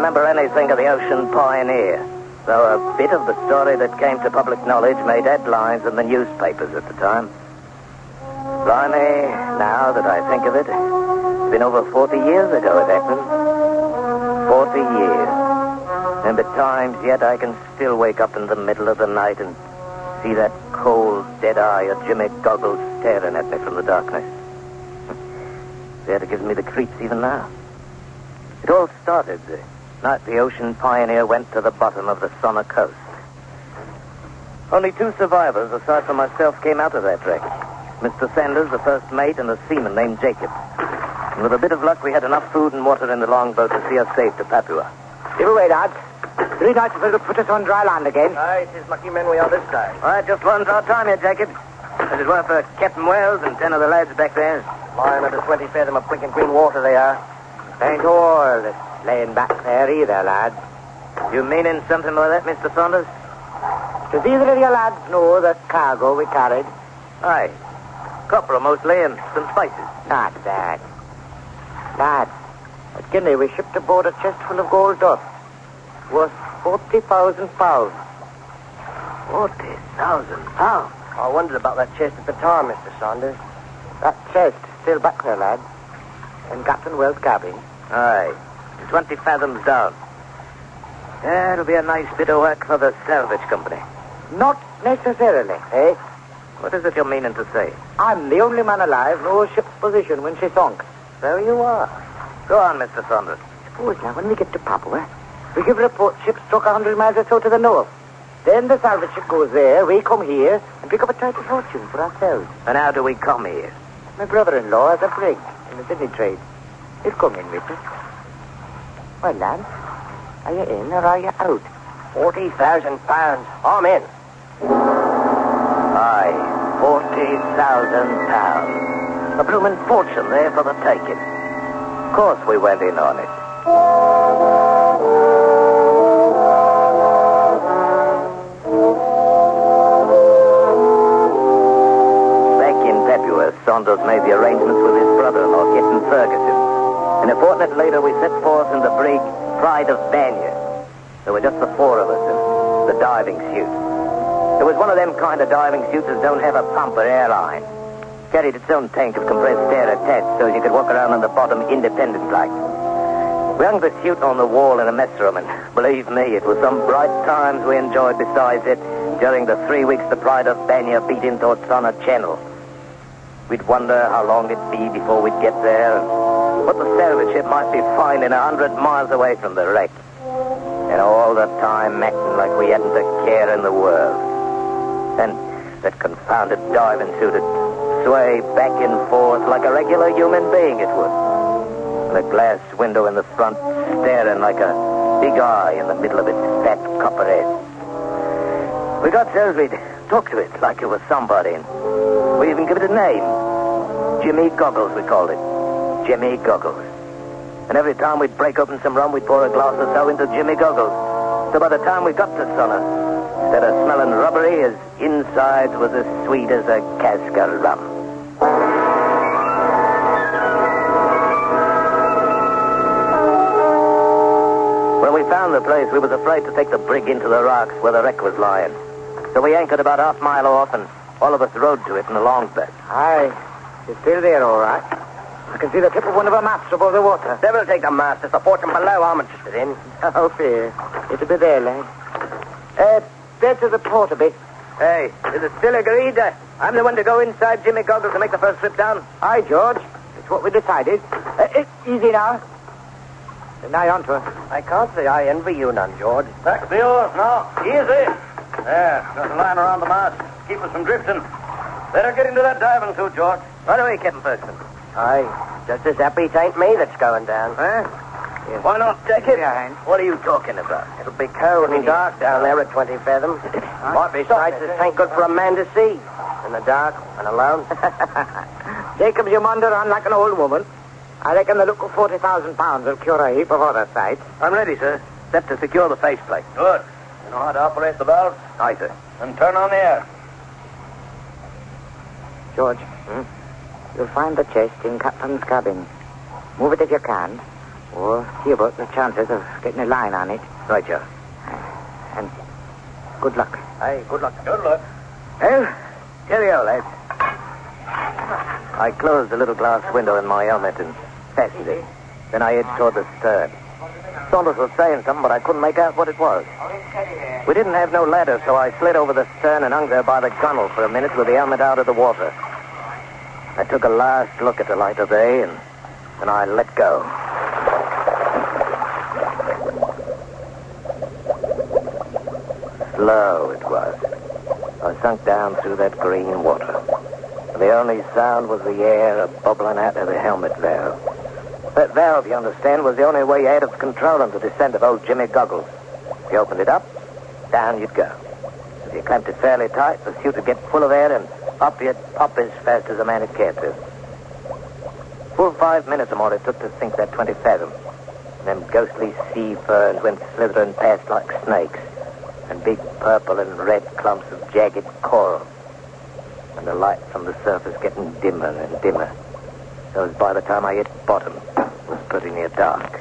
remember anything of the Ocean Pioneer, though a bit of the story that came to public knowledge made headlines in the newspapers at the time. Blimey, now that I think of it, it's been over 40 years ago it happened. 40 years. And at times yet I can still wake up in the middle of the night and see that cold, dead eye of Jimmy Goggles staring at me from the darkness. That gives me the creeps even now. It all started the night the Ocean Pioneer went to the bottom of the Sonner coast. Only 2 survivors, aside from myself, came out of that wreck. Mr. Sanders, the first mate, and a seaman named Jacob. And with a bit of luck, we had enough food and water in the longboat to see us safe to Papua. Give away, lads. 3 nights will put us on dry land again. Aye, it is lucky men we are this time. All right, just one's our time here, Jacob. As it were for Captain Wells and 10 of the lads back there. Lying under 20 fathom of blinking green water they are. Ain't all that's laying back there either, lads. You meaning something by that, Mr. Saunders? Does either of you lads know the cargo we carried? Aye. Copra mostly and some spices. Not that. Lads, at Guinea we shipped aboard a chest full of gold dust. Worth 40,000 pounds. 40,000 pounds? I wondered about that chest at the time, Mr. Saunders. That chest still back there, lads. In Captain Wells' cabin. Aye. 20 fathoms down. Yeah, it'll be a nice bit of work for the salvage company. Not necessarily, eh? What is it you're meaning to say? I'm the only man alive knows ship's position when she sunk. So you are. Go on, Mr. Saunders. Suppose now, when we get to Papua, we give report ship struck 100 miles or so to the north. Then the salvage ship goes there, we come here, and pick up a title fortune for ourselves. And how do we come here? My brother-in-law has a brig in the Sydney trade. He'll come in with us. Well, lads, are you in or are you out? 40,000 pounds. I'm in. Aye, 40,000 pounds. A bloomin' fortune there for the taking. Of course we went in on it. Back in Papua, Saunders made the arrangements with his brother-in-law, Captain Ferguson. And a fortnight later, we set forth in the brig Pride of Banya. There were just the 4 of us in the diving suit. It was one of them kind of diving suits that don't have a pump or airline. Carried its own tank of compressed air attached so you could walk around on the bottom independent-like. We hung the suit on the wall in a mess room, and believe me, it was some bright times we enjoyed besides it during the 3 weeks the Pride of Banya beat into Otsana Channel. We'd wonder how long it'd be before we'd get there, and what the salvage ship might be finding 100 miles away from the wreck. And all the time acting like we hadn't a care in the world. And that confounded diving suit would sway back and forth like a regular human being it would. And a glass window in the front staring like a big eye in the middle of its fat copper head. We got so we'd talk to it like it was somebody, and we even give it a name. Jimmy Goggles, we called it. Jimmy Goggles. And every time we'd break open some rum, we'd pour a glass or so into Jimmy Goggles. So by the time we got to Sonner, instead of smelling rubbery, his insides was as sweet as a cask of rum. When we found the place, we was afraid to take the brig into the rocks where the wreck was lying. So we anchored about half mile off, and all of us rowed to it in a longboat. Aye, she's still there, all right. I can see the tip of one of her masts above the water. Devil take the mast. It's the fortune below I'm interested in. Oh, fear. It'll be there, lad. Bear to the port a bit. Hey, is it still agreed? I'm the one to go inside Jimmy Goggles to make the first trip down? Aye, George. It's what we decided. Easy now. Nigh on to her. I can't say I envy you none, George. Back the oars now. Easy. There, got a line around the mast. Keep us from drifting. Better get into that diving suit, George. Right away, Captain Ferguson. Aye, just as happy it ain't me that's going down. Huh? Yes. Why not take it? Yeah, Hank. What are you talking about? It'll be cold and dark down there at 20 fathom. Might be sights that ain't good for a man to see. In the dark and alone. Jacobs, you wander on like an old woman. I reckon the look of 40,000 pounds will cure a heap of other sights. I'm ready, sir. Except to secure the faceplate. Good. You know how to operate the valve? Aye, sir. And turn on the air. George, you'll find the chest in Captain's cabin. Move it if you can. Or see about the chances of getting a line on it. Right, Joe. And good luck. Hey, good luck. Good luck. Well, cheerio, lads. I closed the little glass window in my helmet and fastened it. Then I edged toward the stern. Saunders was saying something, but I couldn't make out what it was. We didn't have no ladder, so I slid over the stern and hung there by the gunwale for a minute with the helmet out of the water. I took a last look at the light of day, and then I let go. Slow it was. I sunk down through that green water. The only sound was the air bubbling out of the helmet valve. That valve, you understand, was the only way you had of controlling the descent of old Jimmy Goggles. If you opened it up, down you'd go. If you clamped it fairly tight, the suit would get full of air and up you'd pop as fast as a man would care to. Full 5 minutes or more it took to sink that 20 fathom. And them ghostly sea ferns went slithering past like snakes, and big purple and red clumps of jagged coral. And the light from the surface getting dimmer and dimmer. So as by the time I hit bottom, it was pretty near dark.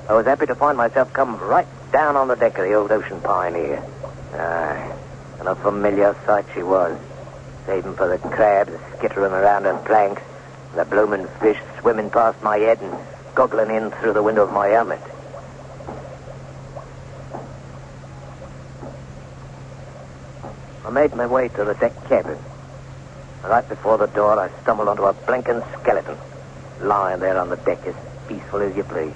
I was happy to find myself come right down on the deck of the old Ocean Pioneer. Aye, and a familiar sight she was, saving for the crabs skittering around on planks, and the bloomin' fish swimming past my head and goggling in through the window of my helmet. I made my way to the deck cabin. Right before the door, I stumbled onto a blinking skeleton, lying there on the deck as peaceful as you please.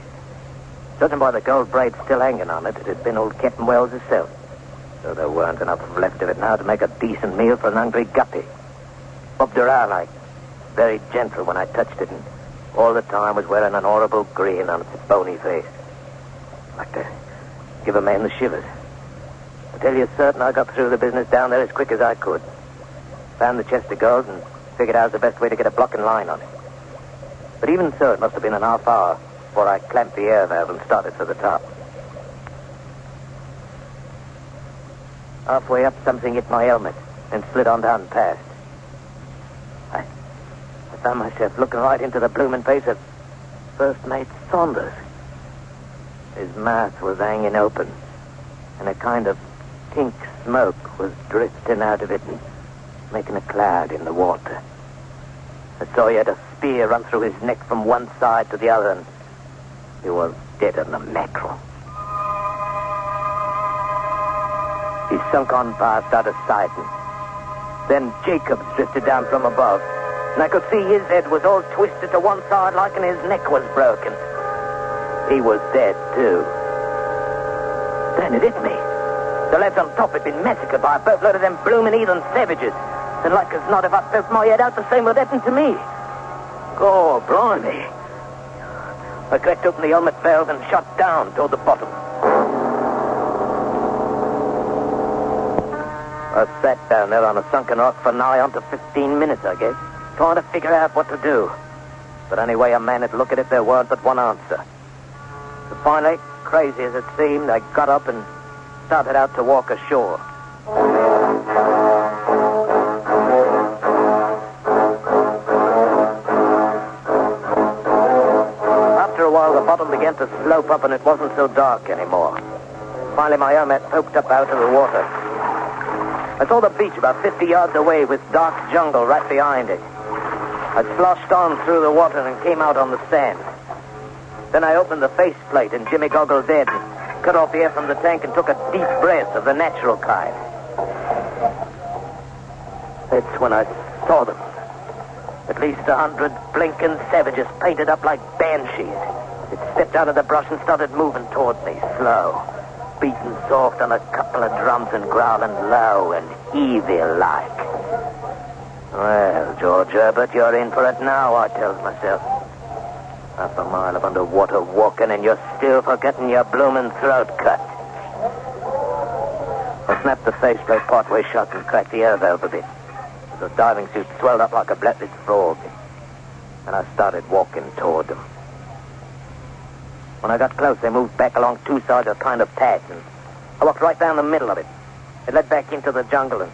Judging by the gold braid still hanging on it, it had been old Captain Wells himself. So there weren't enough left of it now to make a decent meal for an hungry guppy. Bobbed around like very gentle when I touched it, and all the time was wearing an horrible grin on its bony face. Like to give a man the shivers. I tell you certain I got through the business down there as quick as I could. Found the chest of gold and figured out the best way to get a blocking line on it. But even so, it must have been an half hour before I clamped the air valve and started for the top. Halfway up, something hit my helmet and slid on down past. I found myself looking right into the blooming face of First Mate Saunders. His mouth was hanging open, and a kind of pink smoke was drifting out of it and making a cloud in the water. I saw he had a spear run through his neck from one side to the other, and he was dead on the mackerel. He sunk on past out of sight, and then Jacobs drifted down from above, and I could see his head was all twisted to one side like and his neck was broken. He was dead, too. Then it hit me. The lads on top had been massacred by a boatload of them bloomin' heathen savages. And like as not, if I poked my head out, the same would happen to me. Oh, blimey. I cracked open the helmet valve and shot down toward the bottom. I sat down there on a sunken rock for nigh on to 15 minutes, I guess, trying to figure out what to do. But any way a man would look at it, there weren't but one answer. So finally, crazy as it seemed, I got up and started out to walk ashore. After a while, the bottom began to slope up and it wasn't so dark anymore. Finally, my helmet poked up out of the water. I saw the beach about 50 yards away with dark jungle right behind it. I sloshed on through the water and came out on the sand. Then I opened the faceplate in Jimmy Goggles' head and cut off the air from the tank and took a deep breath of the natural kind. That's when I saw them. At least 100 blinking savages painted up like banshees. It stepped out of the brush and started moving toward me, slow, beating soft on a couple of drums and growling low and evil-like. Well, George Herbert, you're in for it now, I tells myself. Half a mile of underwater walking and you're still forgetting your bloomin' throat cut. I snapped the faceplate partway shut and cracked the air valve a bit. The diving suit swelled up like a blatted frog. And I started walking toward them. When I got close, they moved back along two sides of a kind of path, and I walked right down the middle of it. It led back into the jungle, and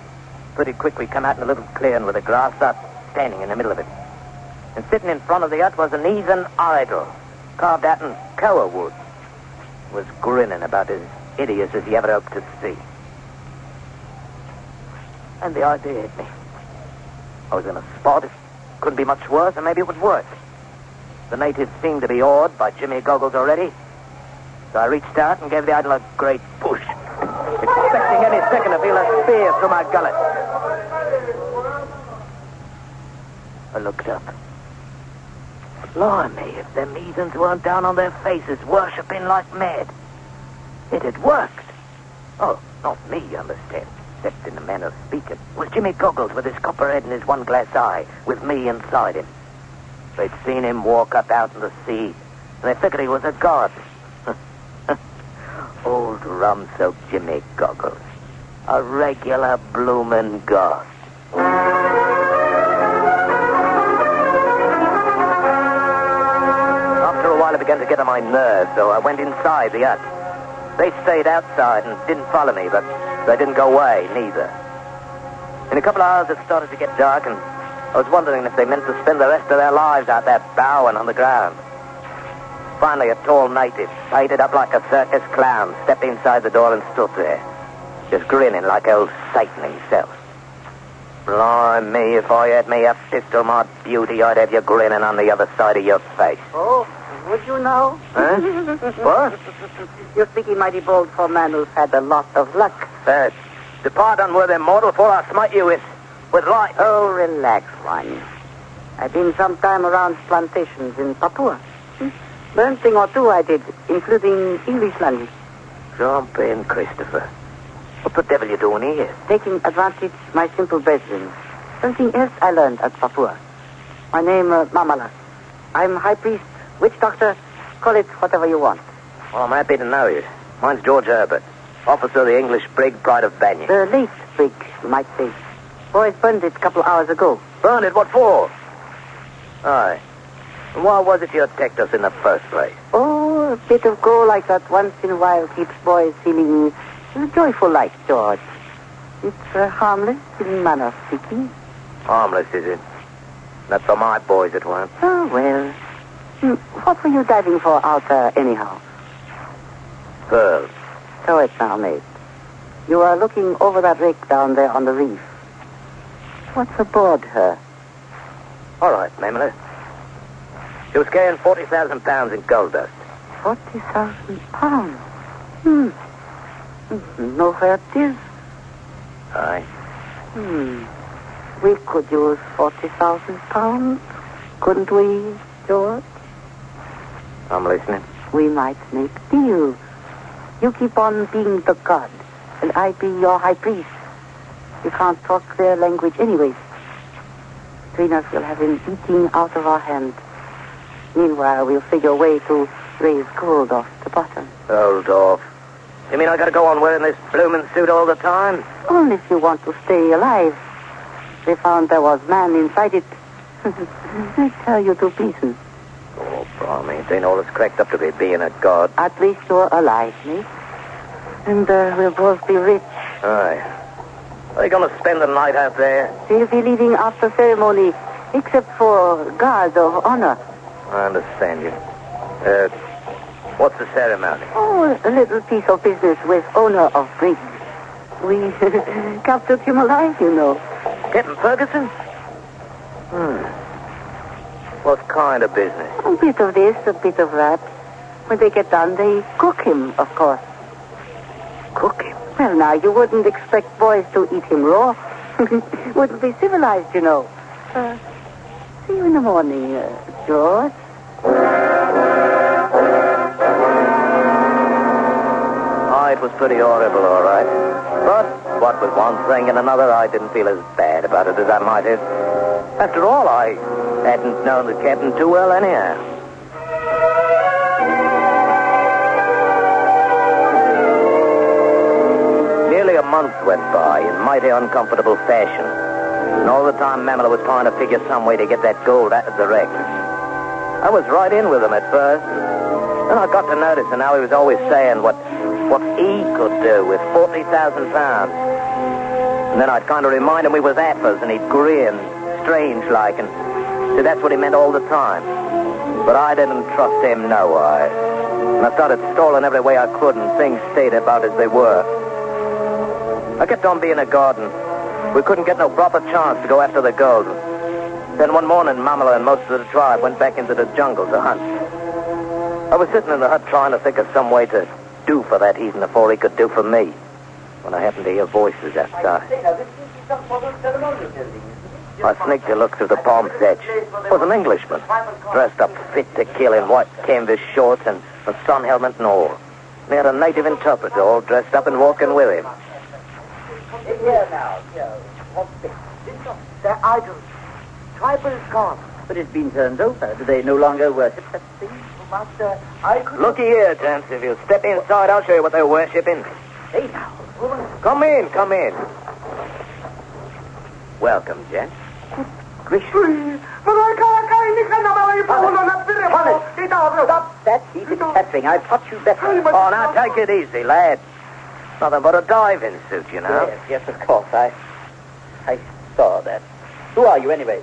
pretty quick we come out in a little clearing with a grass hut standing in the middle of it. And sitting in front of the hut was an heathen idol, carved out in koa wood. Was grinning about as hideous as he ever hoped to see. And the idea hit me. I was in a spot. It couldn't be much worse, and maybe it would work. The natives seemed to be awed by Jimmy Goggles already. So I reached out and gave the idol a great push, expecting any second to feel a spear through my gullet. I looked up. Blimey, if them heathens weren't down on their faces, worshipping like mad. It had worked. Oh, not me, you understand, except in the manner of speaking. It was Jimmy Goggles with his copper head and his one glass eye, with me inside him. They'd seen him walk up out in the sea, and they figured he was a god. Old rum-soaked Jimmy Goggles. A regular bloomin' god. After a while, it began to get on my nerves, so I went inside the hut. They stayed outside and didn't follow me, but they didn't go away, neither. In a couple of hours, it started to get dark, and I was wondering if they meant to spend the rest of their lives out there bowing on the ground. Finally, a tall native, painted up like a circus clown, stepped inside the door and stood there, just grinning like old Satan himself. Blimey, if I had me a pistol, my beauty, I'd have you grinning on the other side of your face. Oh, would you know? Huh? What? You're speaking mighty bold for a man who's had a lot of luck. Depart, unworthy mortal, for I smite you with light. Oh, relax, one. I've been some time around plantations in Papua. Learned thing or two I did, including English language. Jump in, Christopher. What the devil are you doing here? Taking advantage of my simple brethren. Something else I learned at Papua. My name, Mamala. I'm high priest, witch doctor, call it whatever you want. Well, I'm happy to know you. Mine's George Herbert, officer of the English brig Pride of Banyan. The late brig, you might say. Boys burned it a couple of hours ago. Burned it? What for? Aye. And why was it you attacked us in the first place? Oh, a bit of go like that once in a while keeps boys feeling joyful like, George. It's harmless in manner of speaking. Harmless, is it? Not for my boys, it won't. Oh, well. What were you diving for out there, anyhow? Pearls. So it now, mate. You are looking over that wreck down there on the reef. What's aboard her? All right, Mamela. She was carrying 40,000 pounds in gold dust. 40,000 pounds? Know where it is? Aye. We could use 40,000 pounds, couldn't we, George? I'm listening. We might make deal. You keep on being the god, and I be your high priest. You can't talk their language anyways. Between us, we'll have him eating out of our hand. Meanwhile, we'll figure a way to raise gold off the bottom. Hold off. You mean I gotta go on wearing this bloomin' suit all the time? Only if you want to stay alive. They found there was man inside it. I tell you to pieces. Oh, Barney, it ain't all it's cracked up to be being a god. At least you're alive, mate. And we'll both be rich. Aye. Are you gonna spend the night out there? We'll be leaving after ceremony, except for guard of honor. I understand you. What's the ceremony? Oh, a little piece of business with owner of brig. We captured him alive, you know. Captain Ferguson? What kind of business? A bit of this, a bit of that. When they get done, they cook him, of course. Cook him? Well, now, you wouldn't expect boys to eat him raw. Wouldn't be civilized, you know. See you in the morning, George. Oh, it was pretty horrible, all right. But what with one thing and another, I didn't feel as bad about it as I might have. After all, I hadn't known the captain too well anyhow. Nearly a month went by in mighty uncomfortable fashion. And all the time, Mamela was trying to figure some way to get that gold out of the wreck. I was right in with him at first. Then I got to noticing how he was always saying what he could do with 40,000 pounds. And then I'd kind of remind him we was apples, and he'd grin, strange-like, and See, that's what he meant all the time. But I didn't trust him no wise. And I started stalling every way I could, and things stayed about as they were. I kept on being a garden. We couldn't get no proper chance to go after the gold. Then one morning, Mamala and most of the tribe went back into the jungle to hunt. I was sitting in the hut trying to think of some way to do for that heathen before he could do for me, when I happened to hear voices outside. I sneaked a look through the palm sedge. It was an Englishman, dressed up fit to kill in white canvas shorts and a sun helmet and all. And he had a native interpreter all dressed up and walking with him. Here now, they're idols. Tribal gods. But it's been turned over. Do they no longer worship such things? Master, I could... Looky here, gents. If you'll step inside, I'll show you what they're worshipping. Hey now, woman. Come in, come in. Welcome, gents. Gracious. Stop that heated chattering. I've taught you better. Oh, now take it easy, lad. Nothing but a diving suit, you know. Yes, of course. I saw that. Who are you, anyway?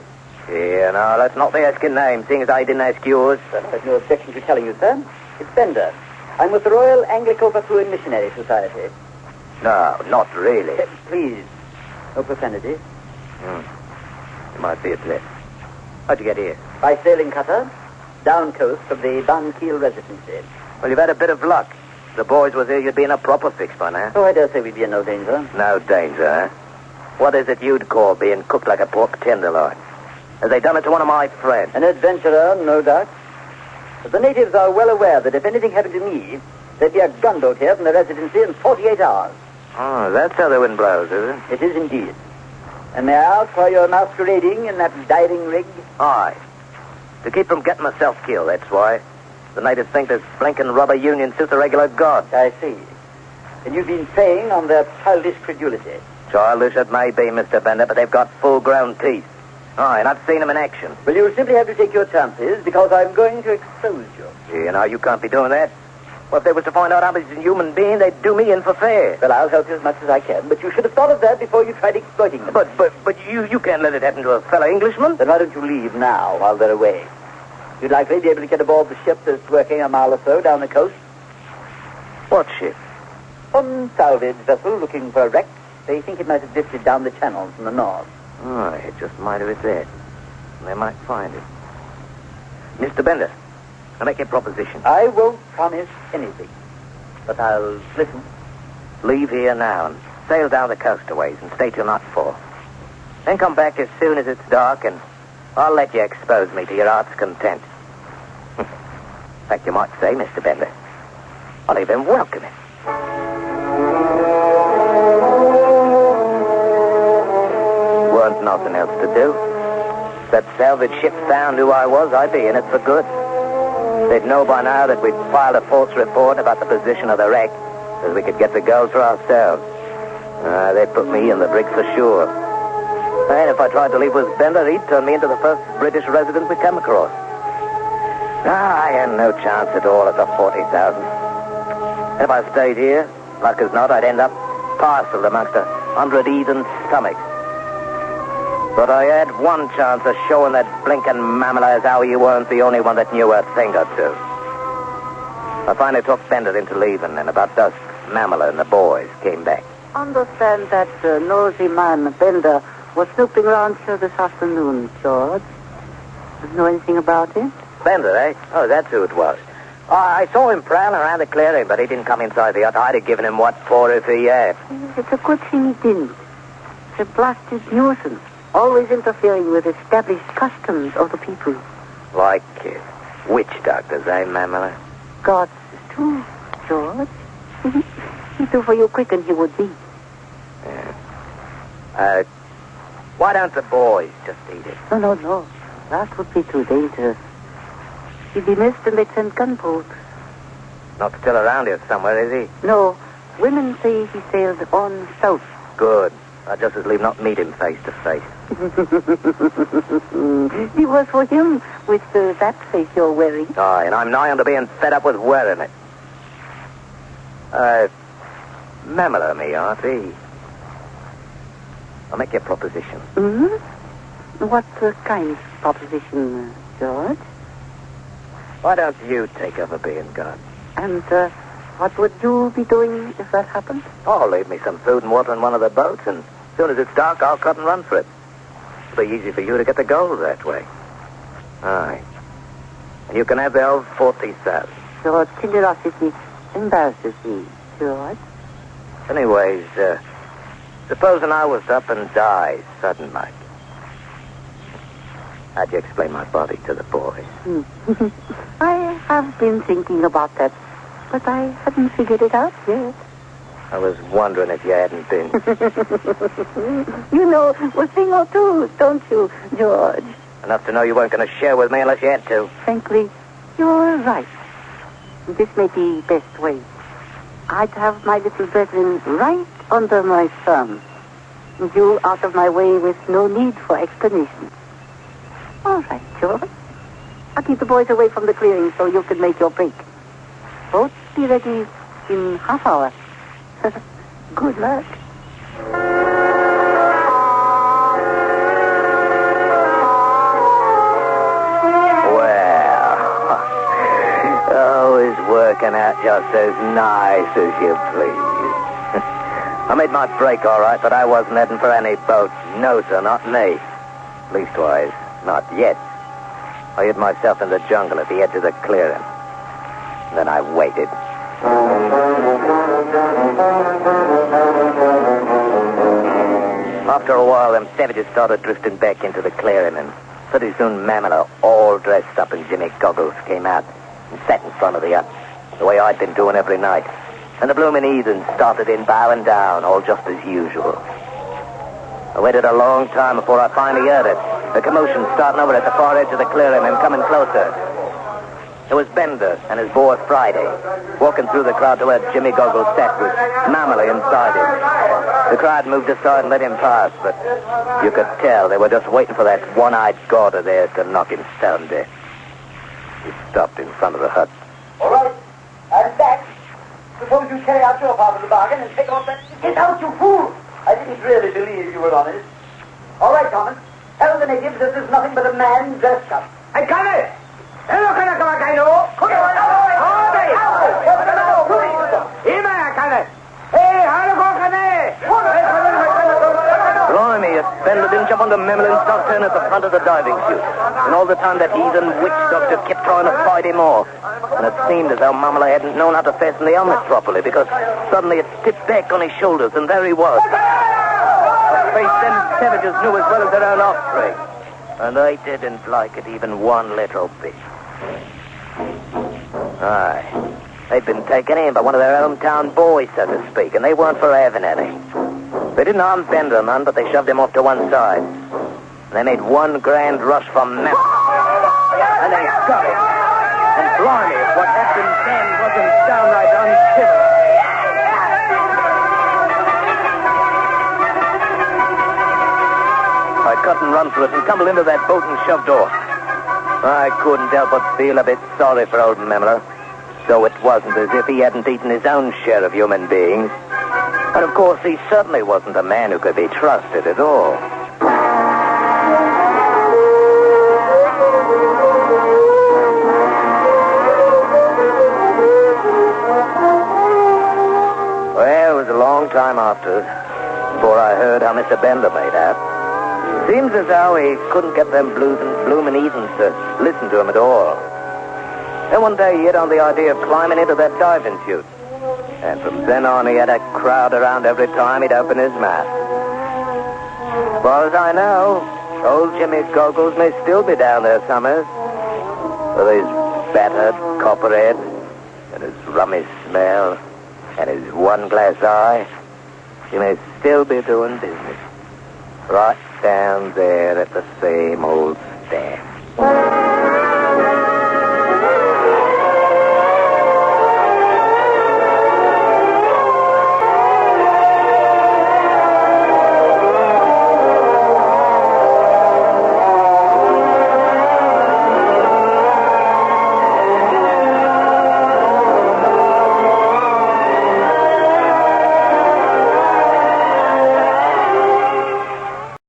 Yeah, no, let's not be asking names, seeing as I didn't ask yours. There's no objection to telling you, sir. It's Bender. I'm with the Royal Anglico-Bethune Missionary Society. No, not really. Please, no profanity. You might be a blip. How'd you get here? By sailing cutter, down coast from the Bankeel Residency. Well, you've had a bit of luck. If the boys was here, you'd be in a proper fix by now. Oh, I dare say we'd be in no danger. No danger, eh? What is it you'd call being cooked like a pork tenderloin? Have they done it to one of my friends? An adventurer, no doubt. But the natives are well aware that if anything happened to me, there'd be a gunboat here from the residency in 48 hours. Oh, that's how the wind blows, is it? It is indeed. And may I ask why you're masquerading in that diving rig? Aye. To keep from getting myself killed, that's why. The natives think this blinking rubber union suit's a regular god. I see. And you've been preying on their childish credulity. Childish it may be, Mr. Bender, but they've got full-grown teeth. Aye, and I've seen them in action. Well, you'll simply have to take your chances, because I'm going to expose you. You know, you can't be doing that. Well, if they was to find out I was a human being, they'd do me in for fair. Well, I'll help you as much as I can, but you should have thought of that before you tried exploiting them. But you can't let it happen to a fellow Englishman. Then why don't you leave now, while they're away? You'd likely be able to get aboard the ship that's working a mile or so down the coast. What ship? Some salvage vessel looking for a wreck. They think it might have drifted down the channel from the north. Oh, it just might have it there. They might find it. Mr. Bender, I'll make you a proposition. I won't promise anything, but I'll listen. Leave here now and sail down the coast a ways and stay till nightfall. Then come back as soon as it's dark and I'll let you expose me to your heart's content. In fact, you might say, Mr. Bender, I'll even welcome it. Weren't nothing else to do. If that salvage ship found who I was, I'd be in it for good. They'd know by now that we'd filed a false report about the position of the wreck, so we could get the gold for ourselves. They'd put me in the brig for sure. And if I tried to leave with Bender, he'd turn me into the first British resident we come across. I had no chance at all at the 40,000. If I stayed here, luck as not, I'd end up parceled amongst 100 heathen stomachs. But I had one chance of showing that blinking mammal as how you weren't the only one that knew a thing or two. I finally talked Bender into leaving, and about dusk, Mamala and the boys came back. Understand that nosy man, Bender, was snooping around here this afternoon, George. Do you know anything about it? Bender, eh? Oh, that's who it was. I saw him prowling around the clearing, but he didn't come inside the hut. I'd have given him what for if he had. It's a good thing he didn't. It's a blasted nuisance. Always interfering with established customs of the people. Like witch doctors, eh, Mamala? Gods, too, George. He'd do for you quick and he would be. Yeah. Why don't the boys just eat it? No. That would be too dangerous. He'd be missed and they'd send gunboats. Not still around here somewhere, is he? No. Women say he sailed on south. Good. I'd just as leave not meet him face to face. It was for him with that face you're wearing. Aye, and I'm nigh on to being fed up with wearing it. Mamala me, aren't he? I'll make you a proposition. Mm-hmm. What kind of proposition, George? Why don't you take over being God? And what would you be doing if that happened? Oh, leave me some food and water in one of the boats, and as soon as it's dark, I'll cut and run for it. It'll be easy for you to get the gold that way. Aye. And you can have the old 40,000. Your generosity embarrasses me, George. Anyways, supposing I was up and died sudden like. How'd you explain my body to the boys? I have been thinking about that, but I hadn't figured it out yet. I was wondering if you hadn't been. You know a thing or two, don't you, George? Enough to know you weren't going to share with me unless you had to. Frankly, you're right. This may be best way. I'd have my little brethren right under my thumb. And you out of my way with no need for explanation. All right, George. I'll keep the boys away from the clearing so you can make your break. Both be ready in half hour. Good luck. Well, always working out just as nice as you please. I made my break all right, but I wasn't heading for any boat. No, sir, not me. Leastwise, not yet. I hid myself in the jungle at the edge of the clearing. Then I waited. After a while, them savages started drifting back into the clearing, and pretty soon Mamela, all dressed up in Jimmy Goggles, came out and sat in front of the hut, the way I'd been doing every night. And the bloomin' heathens started in bowing down, all just as usual. I waited a long time before I finally heard it. The commotion starting over at the far edge of the clearing and coming closer. It was Bender and his boy Friday, walking through the crowd to where Jimmy Goggles sat with Mamela inside him. The crowd moved aside and let him pass, but you could tell they were just waiting for that one-eyed god of theirs to knock him stone dead. He stopped in front of the hut. All right, I'm back. Suppose you carry out your part of the bargain and take off that... Get out, you fool! I didn't really believe you were honest. All right, Thomas. Tell the natives that there's nothing but a man dressed up. Hey, Connie! Hello, Connie, come on, Connie. Come on, Blimey, if Bender didn't jump onto Mamela and start turning at the front of the diving chute. And all the time that heathen witch doctor kept trying to fight him off. And it seemed as though Mamela hadn't known how to fasten the helmet properly, because suddenly it tipped back on his shoulders, and there he was. A face them savages knew as well as their own offspring. And they didn't like it even one little bit. Aye. They'd been taken in by one of their hometown boys, so to speak, and they weren't for having any. They didn't harm Bender none, but they shoved him off to one side. And they made one grand rush for Mamela. And they got him. And blimey, if what happened then wasn't downright uncivil. I cut and run for it and tumbled into that boat and shoved off. I couldn't help but feel a bit sorry for old Mamela, though it wasn't as if he hadn't eaten his own share of human beings. And of course, he certainly wasn't a man who could be trusted at all. Well, it was a long time after, before I heard how Mr. Bender made out. Seems as though he couldn't get them bloomin' heathens to listen to him at all. Then one day he hit on the idea of climbing into that diving chute. And from then on he had a crowd around every time he'd open his mouth. As far as I know, old Jimmy Goggles may still be down there summers. With his battered copper head, and his rummy smell, and his one-glass eye, he may still be doing business. Right down there at the same old stand.